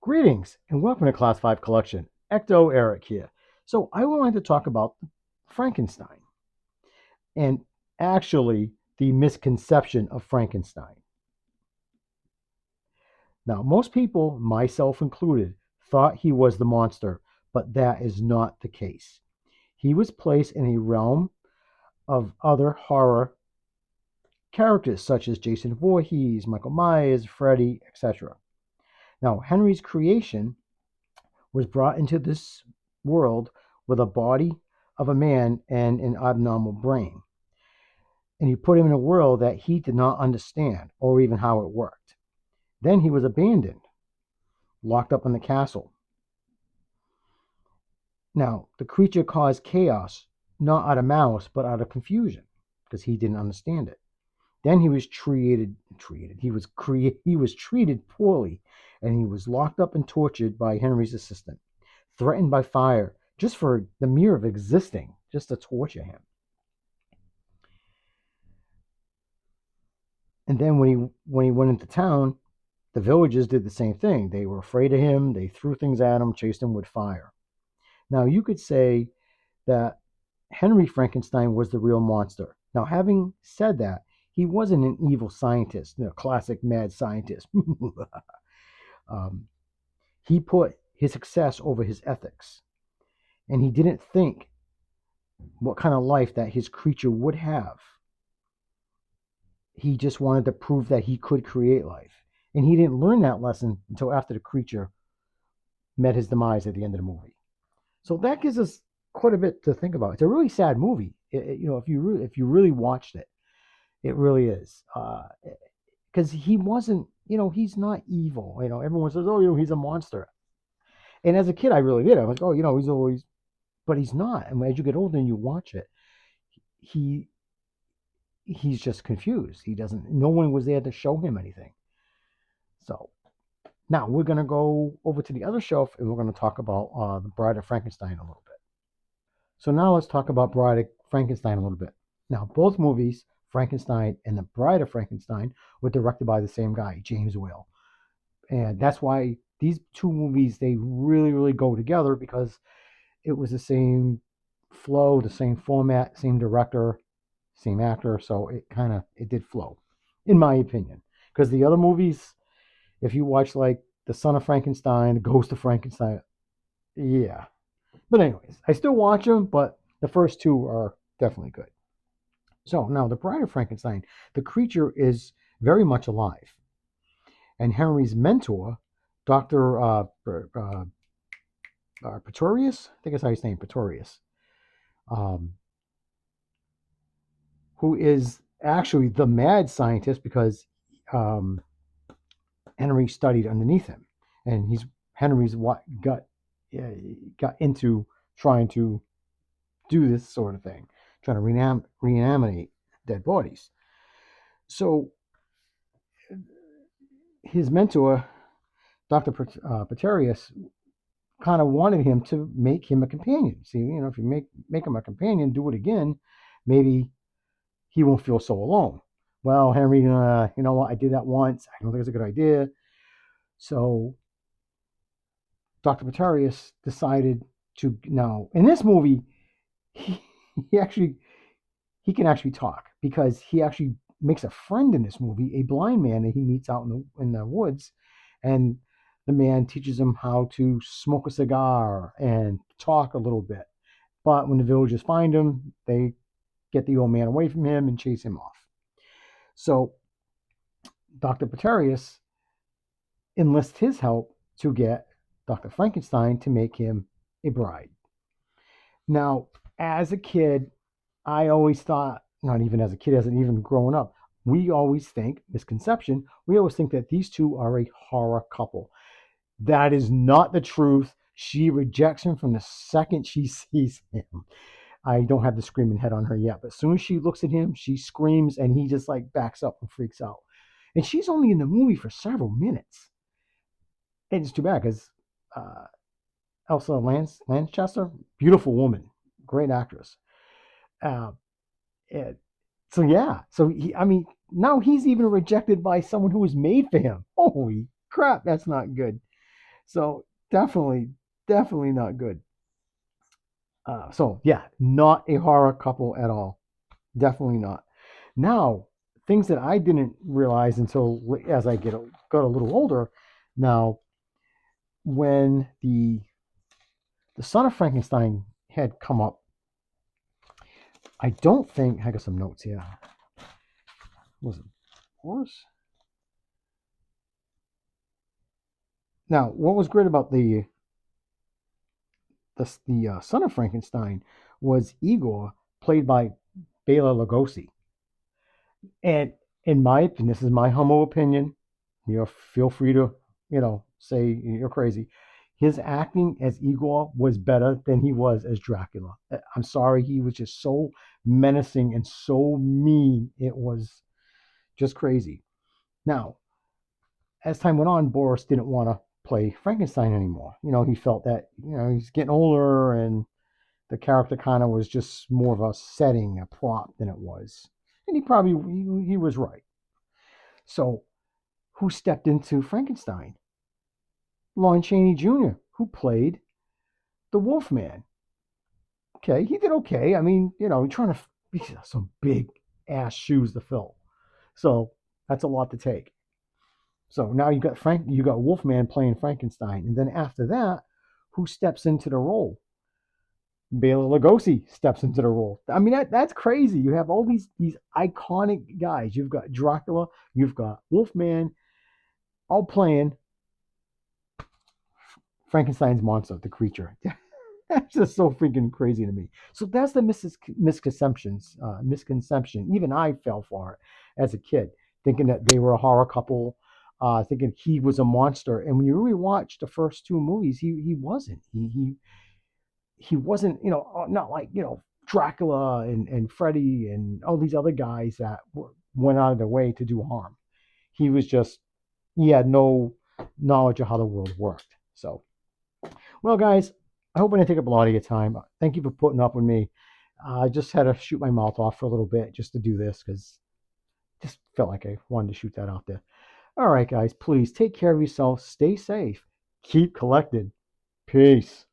Greetings and welcome to Class 5 Collection. Ecto Eric here. So I wanted to talk about Frankenstein and actually the misconception of Frankenstein. Now, most people, myself included, thought he was the monster, but that is not the case. He was placed in a realm of other horror characters such as Jason Voorhees, Michael Myers, Freddy, etc. Now, Henry's creation was brought into this world with a body of a man and an abnormal brain. And he put him in a world that he did not understand or even how it worked. Then he was abandoned, locked up in the castle. Now, the creature caused chaos, not out of malice, but out of confusion, because he didn't understand it. Then he was he was treated poorly, and he was locked up and tortured by Henry's assistant, threatened by fire, just for the mere of existing, just to torture him. And then when he went into town, the villagers did the same thing. They were afraid of him. They threw things at him, chased him with fire. Now you could say that Henry Frankenstein was the real monster. Now, having said that, he wasn't an evil scientist, classic mad scientist. um, he put his success over his ethics, and he didn't think what kind of life that his creature would have. He just wanted to prove that he could create life. And he didn't learn that lesson until after the creature met his demise at the end of the movie. So that gives us quite a bit to think about. It's a really sad movie. If you really watched it, it really is. Because he wasn't, he's not evil. Everyone says, oh, he's a monster. And as a kid, I really did. I was like, oh, he's always, but he's not. And as you get older and you watch it, he he's just confused. He doesn't. No one was there to show him anything. So now we're going to go over to the other shelf and we're going to talk about the Bride of Frankenstein a little bit. So now let's talk about Bride of Frankenstein a little bit. Now both movies, Frankenstein and the Bride of Frankenstein, were directed by the same guy, James Whale, and that's why these two movies they really really go together because it was the same flow, the same format, same director, same actor, so it did flow, in my opinion. Because the other movies, if you watch like The Son of Frankenstein, The Ghost of Frankenstein, yeah. But anyways, I still watch them, but the first two are definitely good. So now the Bride of Frankenstein, the creature is very much alive, and Henry's mentor, Doctor Pretorius, I think that's how his name, Pretorius, um, who is actually the mad scientist because um, Henry studied underneath him, and Henry's what got into trying to do this sort of thing, trying to reanimate dead bodies. So his mentor, Dr. Pretorius, kind of wanted him to make him a companion. See, if you make him a companion, do it again, maybe he won't feel so alone. Well, Henry, you know what? I did that once. I don't think it's a good idea. So Dr. Pretorius decided to now in this movie, he, he actually he can actually talk because he actually makes a friend in this movie, a blind man that he meets out in the woods, and the man teaches him how to smoke a cigar and talk a little bit. But when the villagers find him, they get the old man away from him and chase him off. So Dr. Pretorius enlists his help to get Dr. Frankenstein to make him a bride. Now, as a kid, I always thought, not even as a kid, as an even growing up, we always think, misconception, we always think that these two are a horror couple. That is not the truth. She rejects him from the second she sees him. I don't have the screaming head on her yet, but as soon as she looks at him, she screams and he just like backs up and freaks out. And she's only in the movie for several minutes. And it's too bad because Elsa Lanchester, beautiful woman, great actress. Uh, and so yeah, now he's even rejected by someone who was made for him. Holy crap, that's not good. So definitely not good. So yeah, not a horror couple at all. Definitely not. Now, things that I didn't realize until as I got a little older. Now, when the Son of Frankenstein had come up, I don't think I got some notes here. Was it horse? Now, what was great about the Son of Frankenstein was Igor, played by Bela Lugosi. And in my opinion, this is my humble opinion. Feel free to say you're crazy. His acting as Igor was better than he was as Dracula. I'm sorry, he was just so menacing and so mean. It was just crazy. Now, as time went on, Boris didn't want to play Frankenstein anymore. He felt that he's getting older and the character kind of was just more of a setting, a prop than it was. And he was right. So who stepped into Frankenstein? Lon Chaney Jr., who played the Wolfman. Okay, he did okay. I mean, trying to some big ass shoes to fill. So that's a lot to take. So now you got Wolfman playing Frankenstein, and then after that, who steps into the role? Bela Lugosi steps into the role. I mean, that's crazy. You have all these iconic guys. You've got Dracula, you've got Wolfman, all playing Frankenstein's monster, the creature. That's just so freaking crazy to me. So that's the misconception. Even I fell for it as a kid, thinking that they were a horror couple, thinking he was a monster. And when you really watch the first two movies, he wasn't. He wasn't. Not like Dracula and Freddy and all these other guys that went out of their way to do harm. He was just he had no knowledge of how the world worked. So, well, guys, I hope I didn't take up a lot of your time. Thank you for putting up with me. I just had to shoot my mouth off for a little bit just to do this because just felt like I wanted to shoot that out there. All right, guys, please take care of yourself. Stay safe. Keep collecting. Peace.